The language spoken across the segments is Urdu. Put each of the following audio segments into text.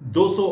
$200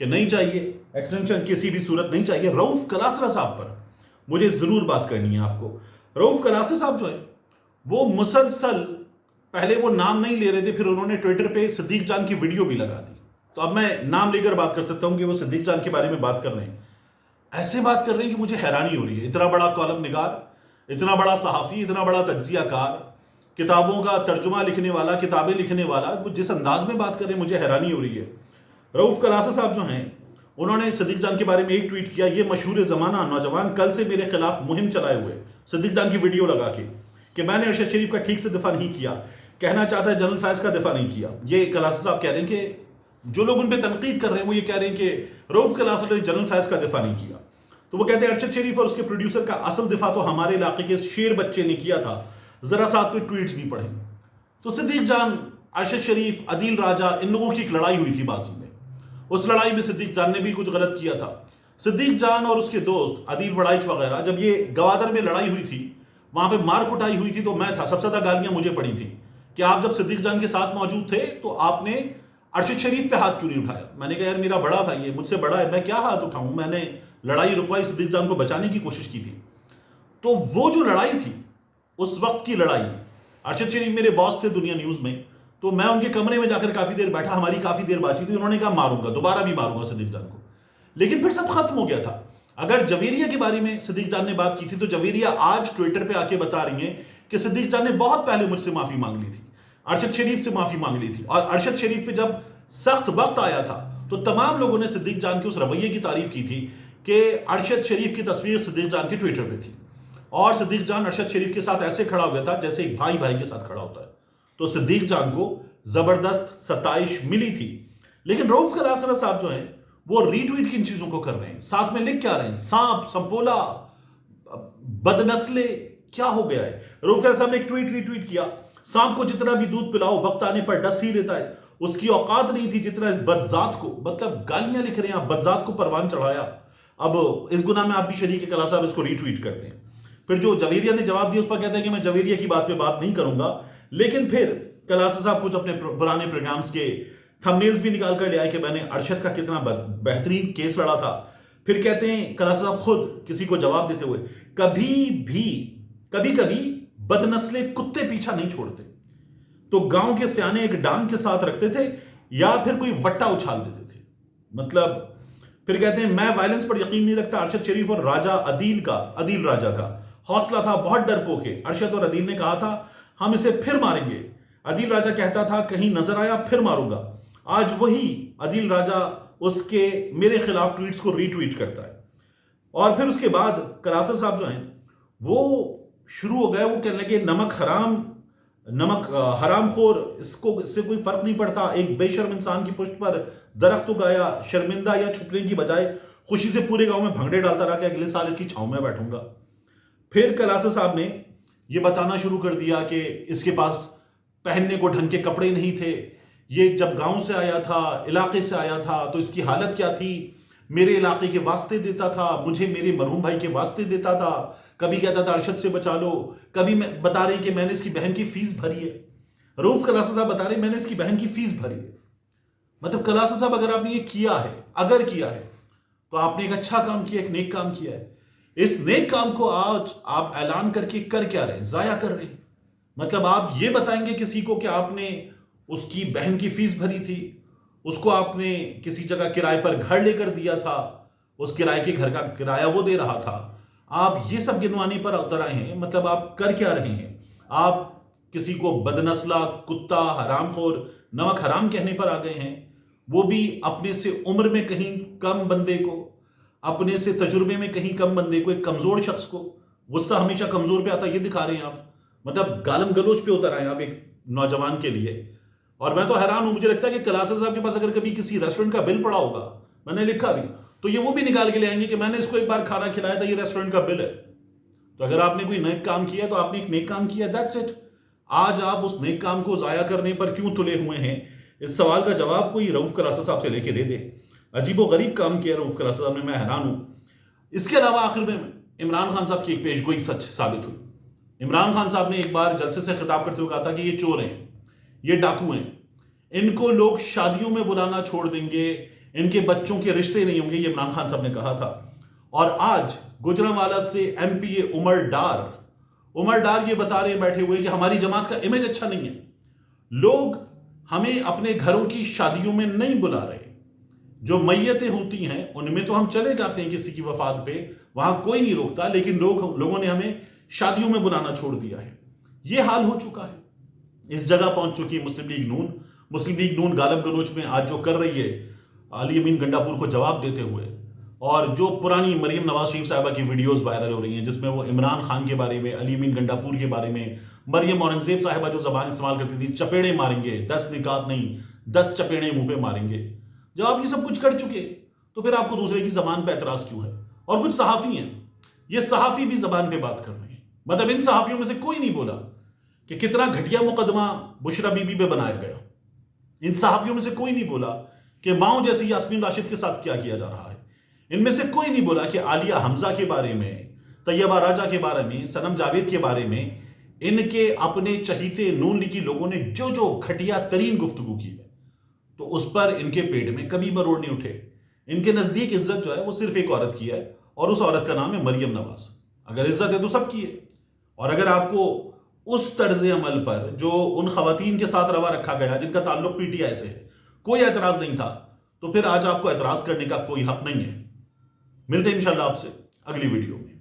کہ نہیں چاہیے ایکسٹینشن کسی بھی صورت نہیں چاہیے. رؤف کلاسرا صاحب پر مجھے ضرور بات کرنی ہے آپ کو. رؤف کلاسرا صاحب جو ہے وہ مسلسل پہلے وہ نام نہیں لے رہے تھے, پھر انہوں نے ٹویٹر پہ صدیق جان کی ویڈیو بھی لگا دی. تو اب میں نام لے کر بات کر سکتا ہوں کہ وہ صدیق جان کے بارے میں بات کر رہے ہیں, ایسے بات کر رہے ہیں کہ مجھے حیرانی ہو رہی ہے. اتنا بڑا کالم نگار, اتنا بڑا صحافی, اتنا بڑا تجزیہ کار, کتابوں کا ترجمہ لکھنے والا, کتابیں لکھنے والا, وہ جس انداز میں بات کر رہے ہیں مجھے حیرانی ہو رہی ہے. رؤف کلاسرا صاحب جو ہیں انہوں نے صدیق جان کے بارے میں ایک ٹویٹ کیا, یہ مشہور زمانہ نوجوان کل سے میرے خلاف مہم چلائے ہوئے, صدیق جان کی ویڈیو لگا کے, کہ میں نے ارشد شریف کا ٹھیک سے دفاع نہیں کیا, کہنا چاہتا ہے جنرل فیض کا دفاع نہیں کیا. یہ کلاسرا صاحب کہہ رہے ہیں کہ جو لوگ ان پہ تنقید کر رہے ہیں وہ یہ کہہ رہے ہیں کہ رؤف کلاسرا نے جنرل فیض کا دفاع نہیں کیا. تو وہ کہتے ہیں ارشد شریف اور اس کے پروڈیوسر کا اصل دفاع تو ہمارے علاقے کے شیر بچے نے کیا تھا, ذرا ساتھ میں ٹویٹس بھی پڑھیں. تو صدیق جان, ارشد شریف, عدیل راجہ, ان لوگوں کی ایک لڑائی ہوئی تھی بازی میں. اس لڑائی میں صدیق جان نے بھی کچھ غلط کیا تھا. صدیق جان اور اس کے دوست عدیل وڑائچ وغیرہ, جب یہ گوادر میں لڑائی ہوئی تھی, وہاں پہ مار کٹائی ہوئی تھی, تو میں تھا, سب سے زیادہ گالیاں مجھے پڑی تھیں کہ آپ جب صدیق جان کے ساتھ موجود تھے تو آپ نے ارشد شریف پہ ہاتھ کیوں نہیں اٹھایا. میں نے کہا یار میرا بڑا بھائی ہے, مجھ سے بڑا ہے, میں کیا ہاتھ اٹھاؤں, میں نے لڑائی رکوائی, صدیق جان کو بچانے کی کوشش کی تھی. تو وہ جو لڑائی تھی, اس وقت کی لڑائی, ارشد شریف میرے باس تھے دنیا نیوز میں, تو میں ان کے کمرے میں جا کر کافی دیر بیٹھا, ہماری کافی دیر بات چیت ہوئی. انہوں نے کہا ماروں گا, دوبارہ بھی ماروں گا صدیق جان کو, لیکن پھر سب ختم ہو گیا تھا. اگر جویریہ کے بارے میں صدیق جان نے بات کی تھی, تو جویریہ آج ٹویٹر پہ آ کے بتا رہی ہیں کہ صدیق جان نے بہت پہلے مجھ سے معافی مانگ لی تھی, ارشد شریف سے معافی مانگ لی تھی, اور ارشد شریف پہ جب سخت وقت آیا تھا تو تمام لوگوں نے صدیق جان کے اس رویے کی تعریف کی تھی کہ ارشد شریف کی تصویر صدیق جان کے ٹویٹر پہ تھی, اور صدیق جان ارشد شریف کے ساتھ ایسے کھڑا ہو گیا تھا جیسے ایک بھائی بھائی کے ساتھ کھڑا ہوتا ہے. تو صدیق جان کو زبردست ستائش ملی تھی. لیکن رؤف کلاسرا صاحب جو ہیں وہ ری ٹویٹ کن چیزوں کو کر رہے ہیں, ساتھ میں لکھ کیا رہے ہیں, سانپ, سمپولا, بدنسلے, کیا ہو گیا ہے. رؤف کلاسرا صاحب نے ایک ٹویٹ ری ٹویٹ کیا, سانپ کو جتنا بھی دودھ پلاؤ وقت آنے پر ڈس ہی لیتا ہے, اس کی اوقات نہیں تھی جتنا اس بدذات کو, مطلب گالیاں لکھ رہے ہیں آپ, بدذات کو پروان چڑھایا. اب اس گناہ میں آپ بھی شریک ہے, کلاسرا صاحب اس کو ری ٹویٹ کرتے ہیں. پھر جو جویریہ نے جواب دیا اس پر کہتا ہے کہ میں جویریہ کی بات پہ بات نہیں کروں گا. لیکن پھر کلاسرا صاحب کچھ اپنے پرانے پروگرامز کے تھمبنیلز بھی نکال کر لے آئے کہ میں نے ارشد کا کتنا بہترین کیس لڑا تھا. پھر کہتے ہیں کلاسرا صاحب خود کسی کو جواب دیتے ہوئے, کبھی کبھی بدنسلے کتے پیچھا نہیں چھوڑتے, تو گاؤں کے سیانے ایک ڈانگ کے ساتھ رکھتے تھے یا پھر کوئی وٹا اچھال دیتے تھے. مطلب پھر کہتے ہیں میں وائلنس پر یقین نہیں رکھتا, ارشد شریف اور راجہ عدیل راجہ کا حوصلہ تھا بہت ڈرپوک ہے. ارشد اور عدیل نے کہا تھا ہم اسے پھر ماریں گے, عدیل راجہ کہتا تھا کہیں نظر آیا پھر ماروں گا. آج وہی عدیل راجہ اس کے میرے خلاف ٹویٹس کو ری ٹویٹ کرتا ہے. اور پھر اس کے بعد کلاسرا صاحب جو ہیں وہ شروع ہو گئے, وہ کہنے لگے نمک حرام خور, اس سے کوئی فرق نہیں پڑتا, ایک بے شرم انسان کی پشت پر درخت اگایا, شرمندہ یا چھپنے کی بجائے خوشی سے پورے گاؤں میں بھنگڑے ڈالتا رہا کہ اگلے سال اس کی چھاؤں میں بیٹھوں گا. پھر کلاسرا صاحب نے یہ بتانا شروع کر دیا کہ اس کے پاس پہننے کو ڈھنگ کے کپڑے نہیں تھے, یہ جب گاؤں سے آیا تھا, علاقے سے آیا تھا, تو اس کی حالت کیا تھی, میرے علاقے کے واسطے دیتا تھا, مجھے میرے مرحوم بھائی کے واسطے دیتا تھا, کبھی کہتا تھا ارشد سے بچا لو, کبھی بتا رہی کہ میں نے اس کی بہن کی فیس بھری ہے. رؤف کلاسرا صاحب بتا رہے میں نے اس کی بہن کی فیس بھری ہے. مطلب کلاسرا صاحب اگر آپ نے یہ کیا ہے تو آپ نے ایک اچھا کام کیا, ایک نیک کام کیا ہے. اس نیک کام کو آج آپ اعلان کر کے کر کیا رہے ہیں, ضائع کر رہے ہیں. مطلب آپ یہ بتائیں گے کسی کو کہ آپ نے اس کی بہن کی فیس بھری تھی, اس کو آپ نے کسی جگہ کرائے پر گھر لے کر دیا تھا, اس کرائے کے گھر کا کرایہ وہ دے رہا تھا, آپ یہ سب گنوانے پر اتر آئے ہیں. مطلب آپ کر کیا رہے ہیں, آپ کسی کو بدنسلہ, کتا, حرام خور, نمک حرام کہنے پر آ گئے ہیں, وہ بھی اپنے سے عمر میں کہیں کم بندے کو, اپنے سے تجربے میں کہیں کم بندے کو, ایک کمزور شخص کو. غصہ ہمیشہ کمزور پہ آتا ہے, یہ دکھا رہے ہیں آپ. مطلب گالم گلوچ پہ اتر آئے آپ ایک نوجوان کے لیے. اور میں تو حیران ہوں, مجھے لگتا ہے کہ کلاسرا صاحب کے پاس اگر کبھی کسی ریسٹورنٹ کا بل پڑا ہوگا, میں نے لکھا بھی, تو یہ وہ بھی نکال کے لے آئیں گے کہ میں نے اس کو ایک بار کھانا کھلایا تھا, یہ ریسٹورنٹ کا بل ہے. تو اگر آپ نے کوئی نیک کام کیا تو آپ نے ایک نیک کام کیا, دیٹس اٹ. آج آپ اس نیک کام کو ضائع کرنے پر کیوں تلے ہوئے ہیں, اس سوال کا جواب کوئی رؤف کلاسرا صاحب سے لے کے دے دے. عجیب و غریب کام کیا رؤف کلاسرا صاحب نے, میں حیران ہوں. اس کے علاوہ آخر میں عمران خان صاحب کی ایک پیش گوئی سچ ثابت ہوئی. عمران خان صاحب نے ایک بار جلسے سے خطاب کرتے ہوئے کہا تھا کہ یہ چور ہیں, یہ ڈاکو ہیں. ان کو لوگ شادیوں میں بلانا چھوڑ دیں گے، ان کے بچوں کے رشتے نہیں ہوں گے، یہ عمران خان صاحب نے کہا تھا۔ اور آج گجرانوالہ سے ایم پی اے عمر ڈار یہ بتا رہے بیٹھے ہوئے کہ ہماری جماعت کا امیج اچھا نہیں ہے، لوگ ہمیں اپنے گھروں کی شادیوں میں نہیں بلا رہے، جو میتیں ہوتی ہیں ان میں تو ہم چلے جاتے ہیں کسی کی وفات پہ، وہاں کوئی نہیں روکتا، لیکن لوگوں نے ہمیں شادیوں میں بلانا چھوڑ دیا ہے۔ یہ حال ہو چکا ہے، اس جگہ پہنچ چکی ہے مسلم لیگ نون غالب گلوچ میں آج جو کر رہی ہے علی امین گنڈاپور کو جواب دیتے ہوئے، اور جو پرانی مریم نواز شریف صاحبہ کی ویڈیوز وائرل ہو رہی ہیں جس میں وہ عمران خان کے بارے میں، علی امین گنڈاپور کے بارے میں، مریم اورنگزیب صاحبہ جو زبان استعمال کرتی تھی، چپیڑے ماریں گے، 10 نکات نہیں 10 چپیڑے منہ پہ ماریں گے، جب آپ یہ سب کچھ کر چکے تو پھر آپ کو دوسرے کی زبان پہ اعتراض کیوں ہے؟ اور کچھ صحافی ہیں، یہ صحافی بھی زبان پہ بات کر رہے ہیں، مطلب ان صحافیوں میں سے کوئی نہیں بولا کہ کتنا گھٹیا مقدمہ بشرا بی بی پہ بنایا گیا، ان صحافیوں میں سے کوئی نہیں بولا کہ ماؤں جیسی یاسمین راشد کے ساتھ کیا کیا جا رہا ہے، ان میں سے کوئی نہیں بولا کہ عالیہ حمزہ کے بارے میں، طیبہ راجہ کے بارے میں، سنم جاوید کے بارے میں ان کے اپنے چہیتے نون لیگی لوگوں نے جو گھٹیا ترین گفتگو کی ہے، تو اس پر ان کے پیٹ میں کبھی مروڑ نہیں اٹھے۔ ان کے نزدیک عزت جو ہے وہ صرف ایک عورت کی ہے، اور اس عورت کا نام ہے مریم نواز۔ اگر عزت ہے تو سب کی ہے، اور اگر آپ کو اس طرز عمل پر جو ان خواتین کے ساتھ روا رکھا گیا جن کا تعلق پی ٹی آئی سے ہے کوئی اعتراض نہیں تھا، تو پھر آج آپ کو اعتراض کرنے کا کوئی حق نہیں ہے۔ ملتے ہیں انشاءاللہ آپ سے اگلی ویڈیو میں۔